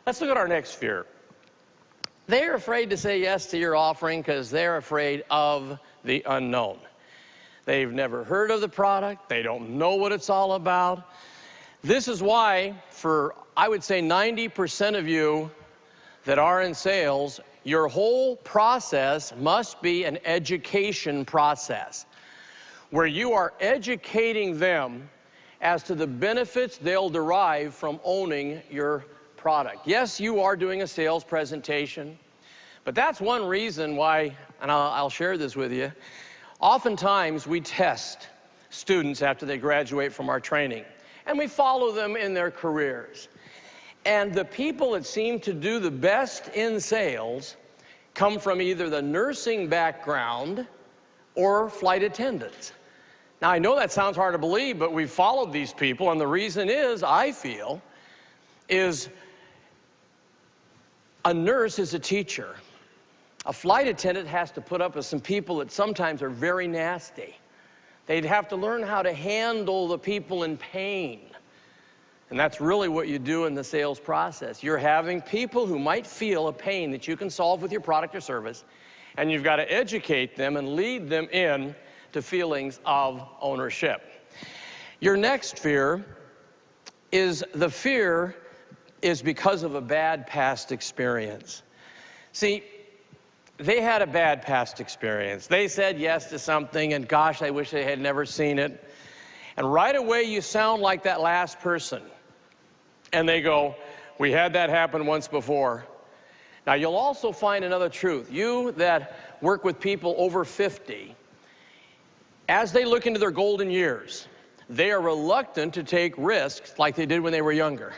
Let's look at our next fear. They're afraid to say yes to your offering because they're afraid of the unknown. They've never heard of the product. They don't know what it's all about. This is why, for I would say 90% of you that are in sales, your whole process must be an education process where you are educating them as to the benefits they'll derive from owning your product. Yes, you are doing a sales presentation, but that's one reason why, and I'll share this with you, oftentimes we test students after they graduate from our training, and we follow them in their careers. And the people that seem to do the best in sales come from either the nursing background or flight attendants. Now, I know that sounds hard to believe, but we've followed these people, and the reason is, I feel, is a nurse is a teacher. A flight attendant has to put up with some people that sometimes are very nasty. They'd have to learn how to handle the people in pain. And that's really what you do in the sales process. You're having people who might feel a pain that you can solve with your product or service, and you've got to educate them and lead them in to feelings of ownership. Your next fear is because of a bad past experience. See, they had a bad past experience. They said yes to something, and gosh, I wish they had never seen it. And right away, you sound like that last person. And they go, we had that happen once before. Now, you'll also find another truth. You that work with people over 50, as they look into their golden years, they are reluctant to take risks like they did when they were younger.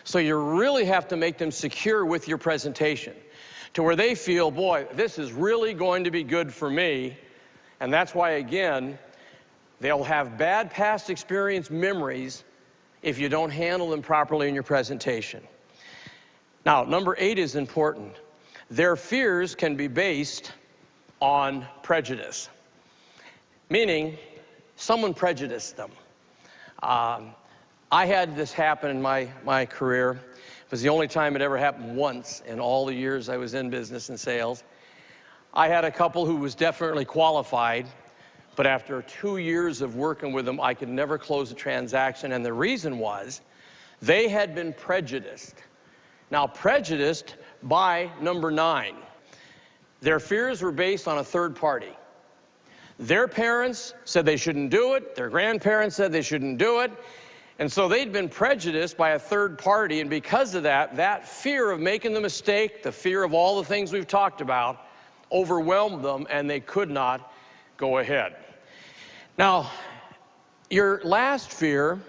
So you really have to make them secure with your presentation to where they feel, boy, this is really going to be good for me. And that's why, again, they'll have bad past experience memories if you don't handle them properly in your presentation. Now, number 8 is important. Their fears can be based on prejudice, meaning someone prejudiced them. I had this happen in my career. It was the only time it ever happened once in all the years I was in business and sales. I had a couple who was definitely qualified, but after 2 years of working with them, I could never close a transaction, and the reason was they had been prejudiced. Now, prejudiced by number 9. Their fears were based on a third party. Their parents said they shouldn't do it, their grandparents said they shouldn't do it, and so they'd been prejudiced by a third party, and because of that, that fear of making the mistake, the fear of all the things we've talked about, overwhelmed them, and they could not go ahead. Now, your last fear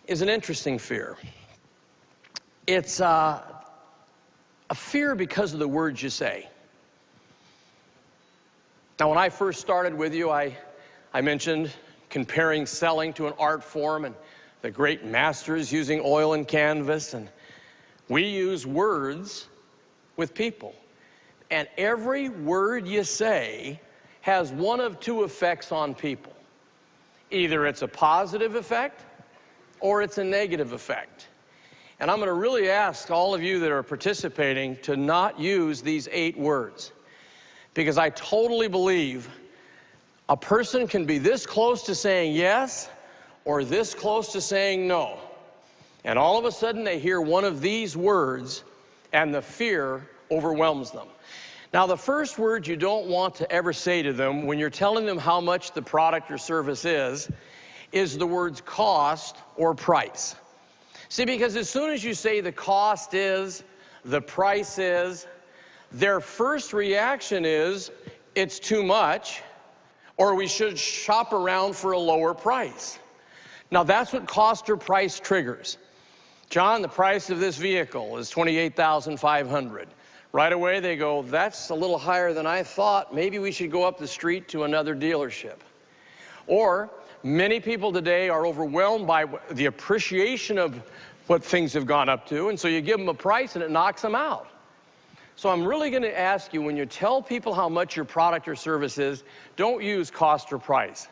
is an interesting fear. It's a fear because of the words you say. Now, when I first started with you, I mentioned comparing selling to an art form and the great masters using oil and canvas, and we use words with people. And every word you say has one of two effects on people. Either it's a positive effect or it's a negative effect. And I'm going to really ask all of you that are participating to not use these 8 words, because I totally believe a person can be this close to saying yes or this close to saying no. And all of a sudden they hear one of these words and the fear overwhelms them. Now, the first word you don't want to ever say to them when you're telling them how much the product or service is the words cost or price. See, because as soon as you say the cost is, the price is, their first reaction is, it's too much, or we should shop around for a lower price. Now, that's what cost or price triggers. John, the price of this vehicle is $28,500. Right away, they go, that's a little higher than I thought. Maybe we should go up the street to another dealership. Or many people today are overwhelmed by the appreciation of what things have gone up to, and so you give them a price and it knocks them out. So I'm really going to ask you, when you tell people how much your product or service is, don't use cost or price.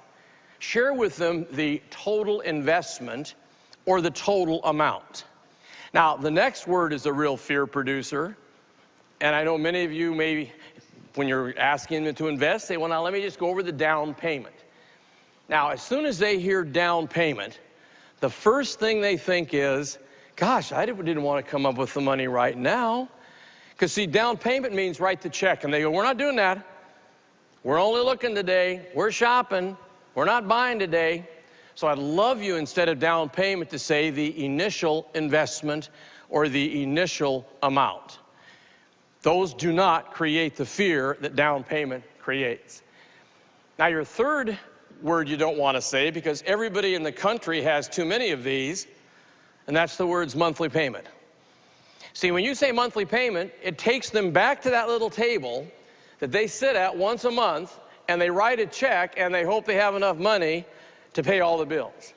Share with them the total investment or the total amount. Now, the next word is a real fear producer. And I know many of you maybe, when you're asking them to invest, say, well, now let me just go over the down payment. Now, as soon as they hear down payment, the first thing they think is, gosh, I didn't want to come up with the money right now. Because see, down payment means write the check. And they go, we're not doing that. We're only looking today. We're shopping. We're not buying today. So I'd love you, instead of down payment, to say the initial investment or the initial amount. Those do not create the fear that down payment creates. Now, your third word you don't want to say, because everybody in the country has too many of these, and that's the words monthly payment. See, when you say monthly payment, it takes them back to that little table that they sit at once a month, and they write a check, and they hope they have enough money to pay all the bills.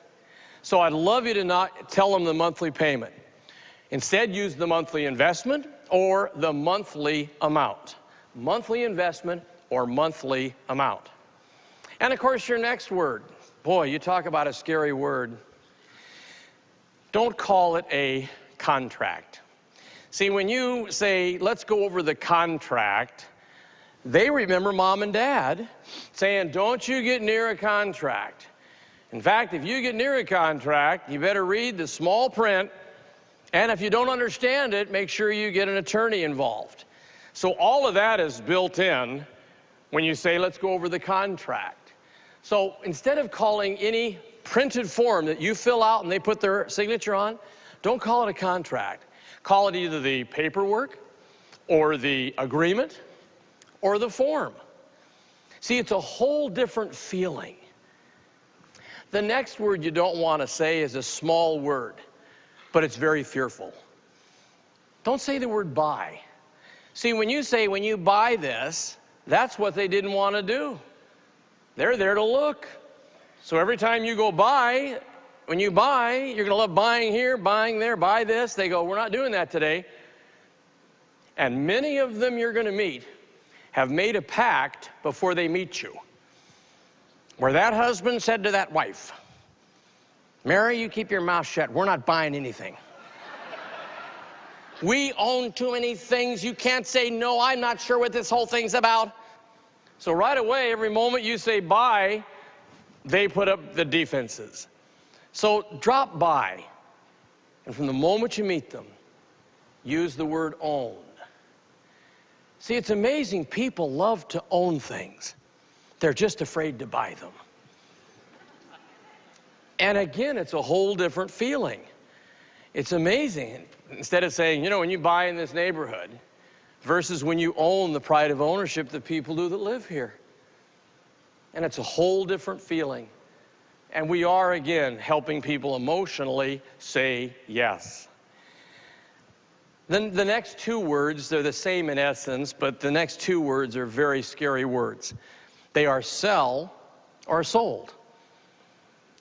So I'd love you to not tell them the monthly payment. Instead, use the monthly investment or the monthly amount. Monthly investment or monthly amount. And of course, your next word. Boy, you talk about a scary word. Don't call it a contract. See, when you say, let's go over the contract, they remember mom and dad saying, don't you get near a contract. In fact, if you get near a contract, you better read the small print, and if you don't understand it, make sure you get an attorney involved. So all of that is built in when you say, let's go over the contract. So instead of calling any printed form that you fill out and they put their signature on, don't call it a contract. Call it either the paperwork or the agreement or the form. See, it's a whole different feeling. The next word you don't want to say is a small word, but it's very fearful. Don't say the word buy. See, when you say, when you buy this, that's what they didn't want to do. They're there to look. So every time you go buy, when you buy, you're going to love buying here, buying there, buy this. They go, we're not doing that today. And many of them you're going to meet have made a pact before they meet you, where that husband said to that wife, Mary, you keep your mouth shut. We're not buying anything. We own too many things. You can't say no. I'm not sure what this whole thing's about. So right away, every moment you say buy, they put up the defenses. So drop by, and from the moment you meet them, use the word own. See, it's amazing. People love to own things. They're just afraid to buy them. And again, it's a whole different feeling. It's amazing. Instead of saying, you know, when you buy in this neighborhood, versus when you own the pride of ownership that people do that live here. And it's a whole different feeling. And we are, again, helping people emotionally say yes. Then the next two words, they're the same in essence, but the next two words are very scary words. They are sell or sold.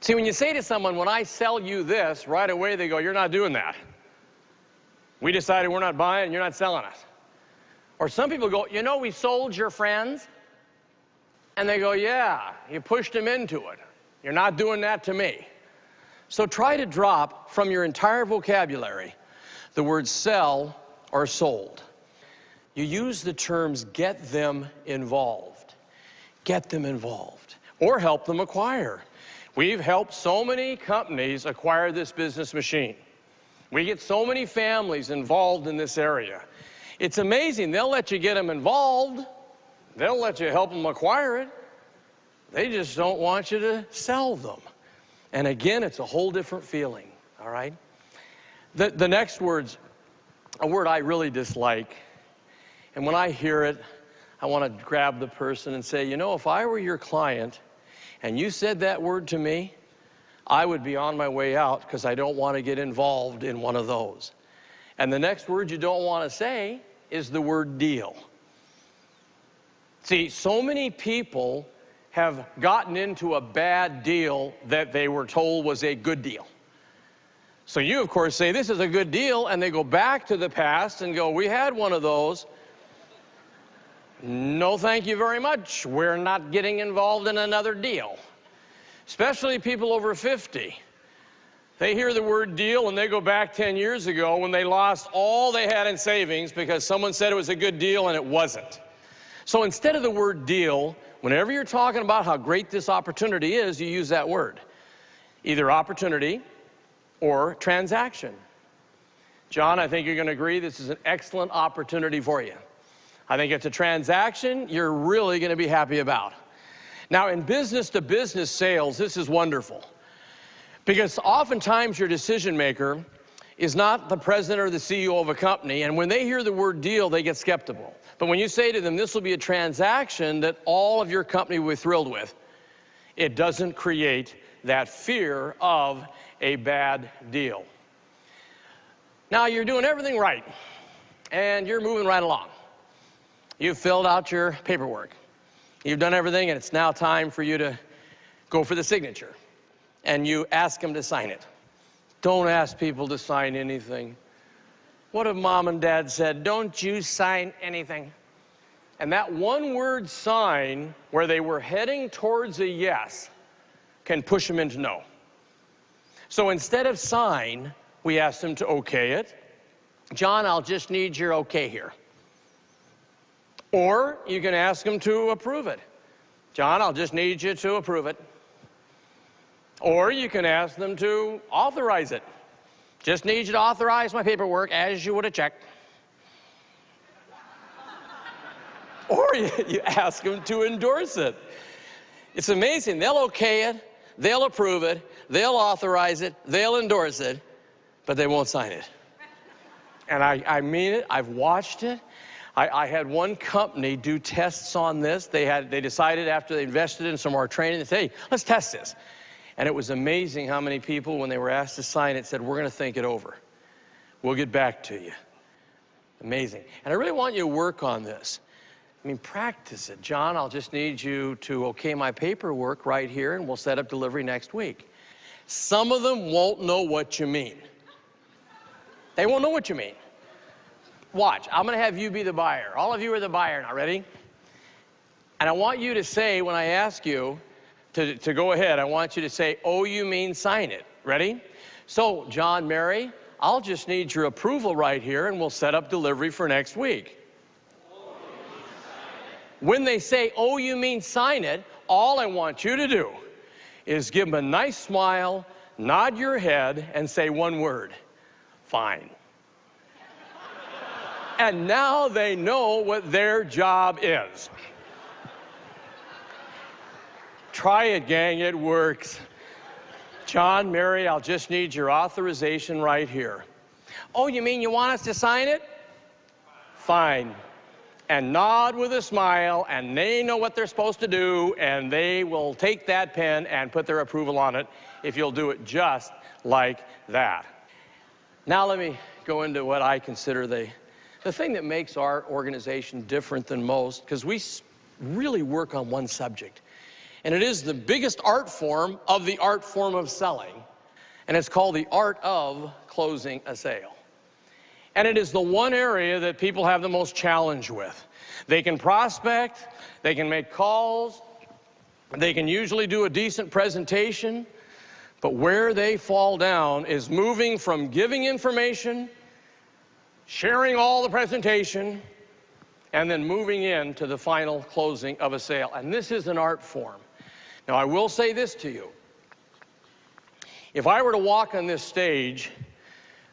See, when you say to someone, when I sell you this, right away they go, you're not doing that. We decided we're not buying, you're not selling it. Or some people go, you know, we sold your friends. And they go, yeah, you pushed them into it. You're not doing that to me. So try to drop from your entire vocabulary the words sell or sold. You use the terms get them involved. Get them involved. Or help them acquire. We've helped so many companies acquire this business machine. We get so many families involved in this area. It's amazing. They'll let you get them involved. They'll let you help them acquire it. They just don't want you to sell them. And again, it's a whole different feeling, all right? The next word's a word I really dislike. And when I hear it, I want to grab the person and say, you know, if I were your client and you said that word to me, I would be on my way out because I don't want to get involved in one of those. And the next word you don't want to say is the word deal. See, so many people have gotten into a bad deal that they were told was a good deal. So you, of course, say, this is a good deal, and they go back to the past and go, we had one of those. No, thank you very much. We're not getting involved in another deal. Especially people over 50. They hear the word deal and they go back 10 years ago when they lost all they had in savings because someone said it was a good deal and it wasn't. So instead of the word deal, whenever you're talking about how great this opportunity is, you use that word. Either opportunity or transaction. John, I think you're going to agree this is an excellent opportunity for you. I think it's a transaction you're really going to be happy about. Now, in business-to-business sales, this is wonderful. Because oftentimes your decision maker is not the president or the CEO of a company, and when they hear the word deal, they get skeptical. But when you say to them, this will be a transaction that all of your company will be thrilled with, it doesn't create that fear of a bad deal. Now, you're doing everything right, and you're moving right along. You've filled out your paperwork. You've done everything, and it's now time for you to go for the signature. And you ask them to sign it. Don't ask people to sign anything. What if mom and dad said, don't you sign anything? And that one word sign, where they were heading towards a yes, can push them into no. So instead of sign, we ask them to okay it. John, I'll just need your okay here. Or you can ask them to approve it. John, I'll just need you to approve it. Or you can ask them to authorize it. Just need you to authorize my paperwork as you would a check. Or you ask them to endorse it. It's amazing. They'll okay it, they'll approve it, they'll authorize it, they'll endorse it, but they won't sign it. And I mean it. I've watched it. I had one company do tests on this. They decided after they invested in some more training, they said, hey, let's test this. And it was amazing how many people, when they were asked to sign it, said, we're going to think it over. We'll get back to you. Amazing. And I really want you to work on this. I mean, practice it. John, I'll just need you to okay my paperwork right here, and we'll set up delivery next week. Some of them won't know what you mean. They won't know what you mean. Watch. I'm going to have you be the buyer. All of you are the buyer now. Ready? And I want you to say, when I ask you to go ahead, I want you to say, oh, you mean sign it. Ready? So, John, Mary, I'll just need your approval right here, and we'll set up delivery for next week. When they say, oh, you mean sign it, all I want you to do is give them a nice smile, nod your head, and say one word, fine. And now they know what their job is. Try it, gang, it works. John, Mary, I'll just need your authorization right here. Oh, you mean you want us to sign it? Fine. And nod with a smile, and they know what they're supposed to do, and they will take that pen and put their approval on it if you'll do it just like that. Now let me go into what I consider the thing that makes our organization different than most, because we really work on one subject. And it is the biggest art form of the art form of selling, and it's called the art of closing a sale. And it is the one area that people have the most challenge with. They can prospect, they can make calls, they can usually do a decent presentation, but where they fall down is moving from giving information, sharing all the presentation, and then moving into the final closing of a sale. And this is an art form. Now, I will say this to you. If I were to walk on this stage,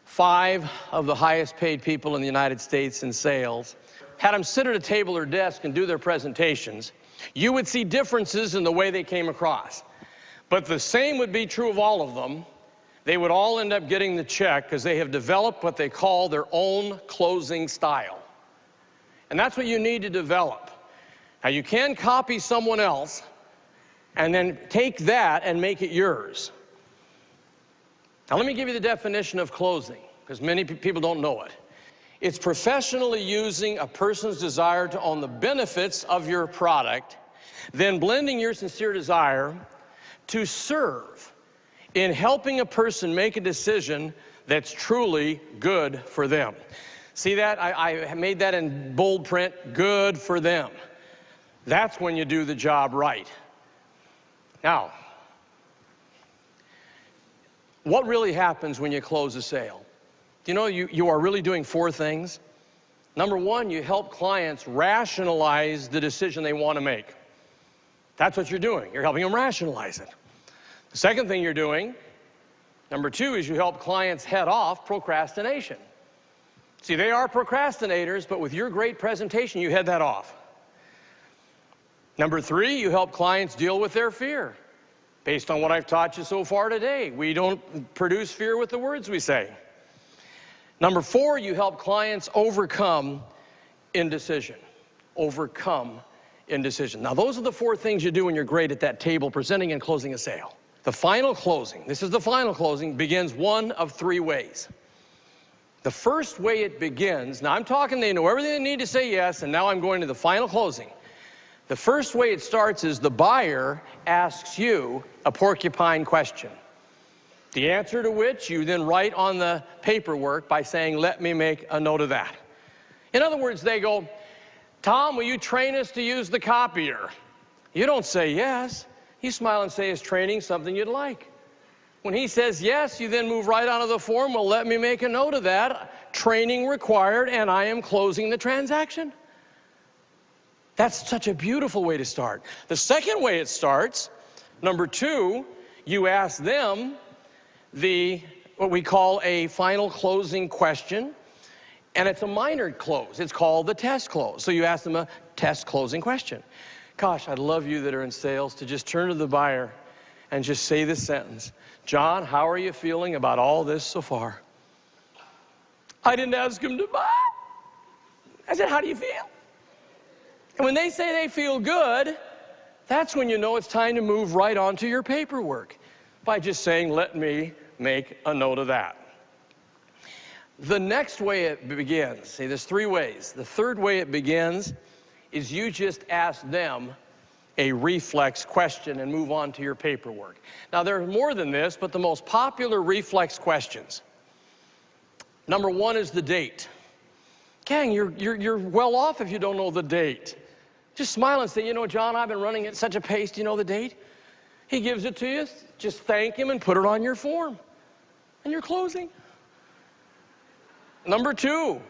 5 of the highest paid people in the United States in sales, had them sit at a table or desk and do their presentations, you would see differences in the way they came across. But the same would be true of all of them. They would all end up getting the check because they have developed what they call their own closing style. And that's what you need to develop. Now, you can copy someone else and then take that and make it yours. Now, let me give you the definition of closing, because many people don't know it. It's professionally using a person's desire to own the benefits of your product, then blending your sincere desire to serve in helping a person make a decision that's truly good for them. See that? I made that in bold print, good for them. That's when you do the job right. Now, What really happens when you close a sale? You know, you are really doing 4 things. Number 1, you help clients rationalize the decision they want to make. That's what you're doing. You're helping them rationalize it. The second thing you're doing, number 2, is you help clients head off procrastination. See, they are procrastinators, but with your great presentation, you head that off. Number 3, you help clients deal with their fear. Based on what I've taught you so far today, we don't produce fear with the words we say. Number 4, you help clients overcome indecision. Overcome indecision. Now, those are the 4 things you do when you're great at that table presenting and closing a sale. The final closing, this is the final closing, begins one of 3 ways. The first way it begins, now I'm talking, they know everything they need to say yes, and now I'm going to the final closing. The first way it starts is the buyer asks you a porcupine question, the answer to which you then write on the paperwork by saying, let me make a note of that. In other words, they go, Tom, will you train us to use the copier? You don't say yes. You smile and say, is training something you'd like? When he says yes, you then move right onto the form, well, let me make a note of that. Training required, and I am closing the transaction. That's such a beautiful way to start. The second way it starts, number 2, you ask them what we call a final closing question, and it's a minor close. It's called the test close. So you ask them a test closing question. Gosh, I'd love you that are in sales to just turn to the buyer and just say this sentence. John, how are you feeling about all this so far? I didn't ask him to buy. I said, how do you feel? And when they say they feel good, that's when you know it's time to move right onto your paperwork by just saying, let me make a note of that. The next way it begins, see, there's 3 ways. The third way it begins is you just ask them a reflex question and move on to your paperwork. Now, there's more than this, but the most popular reflex questions. Number 1 is the date. Gang, you're well off if you don't know the date. Just smile and say, you know, John, I've been running at such a pace. Do you know the date? He gives it to you. Just thank him and put it on your form. And you're closing. Number 2,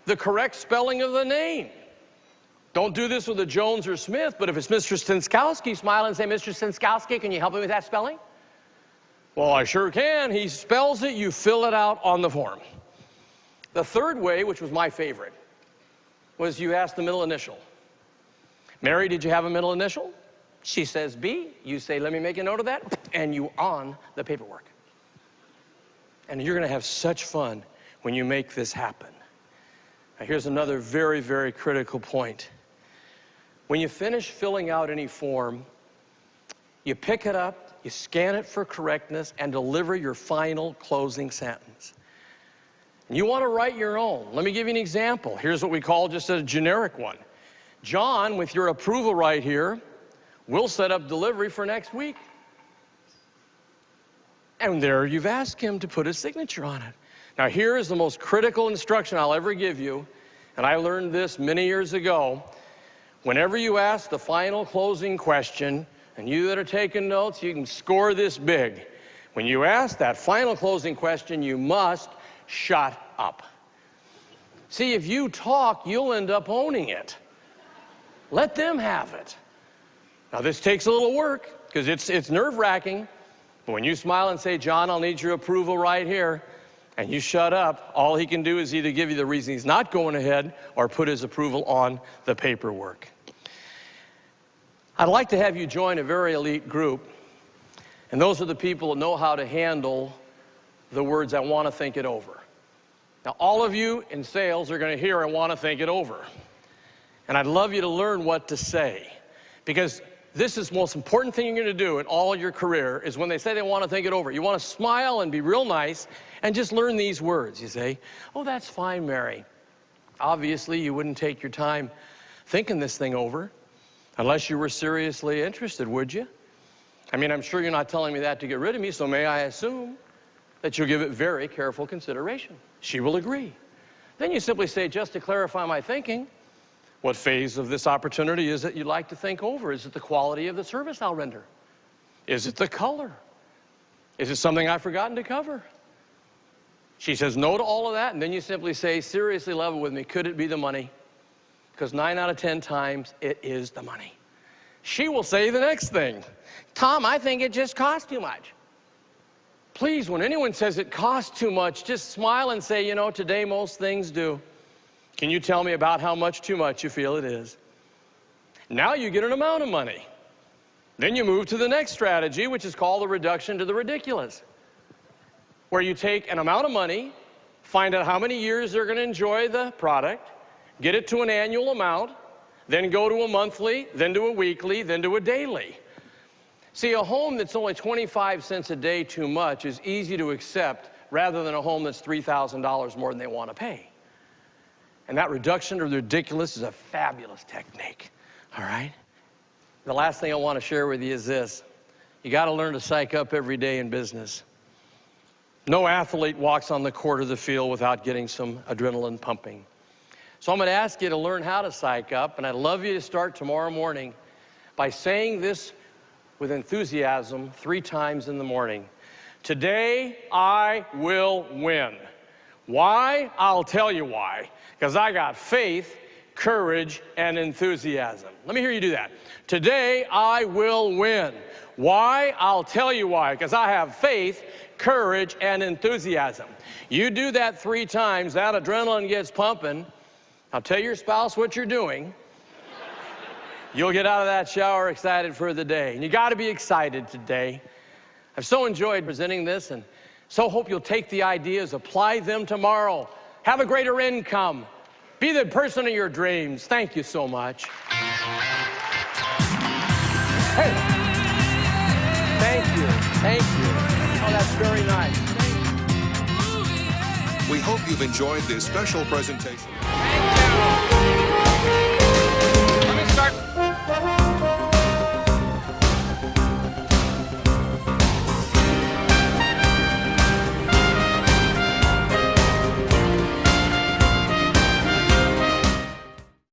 the correct spelling of the name. Don't do this with a Jones or Smith, but if it's Mr. Stinskowski, smile and say, Mr. Stinskowski, can you help me with that spelling? Well, I sure can. He spells it, you fill it out on the form. The third way, which was my favorite, was you ask the middle initial. Mary, did you have a middle initial? She says B. You say, let me make a note of that, and you on the paperwork. And you're going to have such fun when you make this happen. Now, here's another very, very critical point. When you finish filling out any form, you pick it up, you scan it for correctness, and deliver your final closing sentence. And you want to write your own. Let me give you an example. Here's what we call just a generic one. John, with your approval right here, we'll set up delivery for next week. And there you've asked him to put his signature on it. Now, here is the most critical instruction I'll ever give you, and I learned this many years ago. Whenever you ask the final closing question, and you that are taking notes, you can score this big. When you ask that final closing question, you must shut up. See, if you talk, you'll end up owning it. Let them have it. Now, this takes a little work, because it's nerve-wracking. But when you smile and say, John, I'll need your approval right here, and you shut up, all he can do is either give you the reason he's not going ahead or put his approval on the paperwork. I'd like to have you join a very elite group, and those are the people that know how to handle the words, I want to think it over. Now, all of you in sales are going to hear, I want to think it over. And I'd love you to learn what to say, because this is the most important thing you're going to do in all your career is when they say they want to think it over. You want to smile and be real nice and just learn these words. You say, oh, that's fine, Mary. Obviously, you wouldn't take your time thinking this thing over unless you were seriously interested, would you? I mean, I'm sure you're not telling me that to get rid of me, so may I assume that you'll give it very careful consideration. She will agree. Then you simply say, just to clarify my thinking, what phase of this opportunity is it you'd like to think over? Is it the quality of the service I'll render? Is it the color? Is it something I've forgotten to cover? She says no to all of that, and then you simply say, seriously, level with me, could it be the money? Because 9 out of 10 times, it is the money. She will say the next thing. Tom, I think it just costs too much. Please, when anyone says it costs too much, just smile and say, you know, today most things do. Can you tell me about how much too much you feel it is? Now you get an amount of money. Then you move to the next strategy, which is called the reduction to the ridiculous, where you take an amount of money, find out how many years they're going to enjoy the product, get it to an annual amount, then go to a monthly, then to a weekly, then to a daily. See, a home that's only 25 cents a day too much is easy to accept rather than a home that's $3,000 more than they want to pay. And that reduction to the ridiculous is a fabulous technique, all right? The last thing I want to share with you is this. You got to learn to psych up every day in business. No athlete walks on the court of the field without getting some adrenaline pumping. So I'm going to ask you to learn how to psych up, and I'd love you to start tomorrow morning by saying this with enthusiasm 3 times in the morning. Today, I will win. Why? I'll tell you why. Because I got faith, courage, and enthusiasm. Let me hear you do that. Today, I will win. Why? I'll tell you why. Because I have faith, courage, and enthusiasm. You do that 3 times, that adrenaline gets pumping. Now tell your spouse what you're doing. You'll get out of that shower excited for the day. And you got to be excited today. I've so enjoyed presenting this and so hope you'll take the ideas, apply them tomorrow. Have a greater income. Be the person of your dreams. Thank you so much. Hey. Thank you. Thank you. Oh, that's very nice. We hope you've enjoyed this special presentation.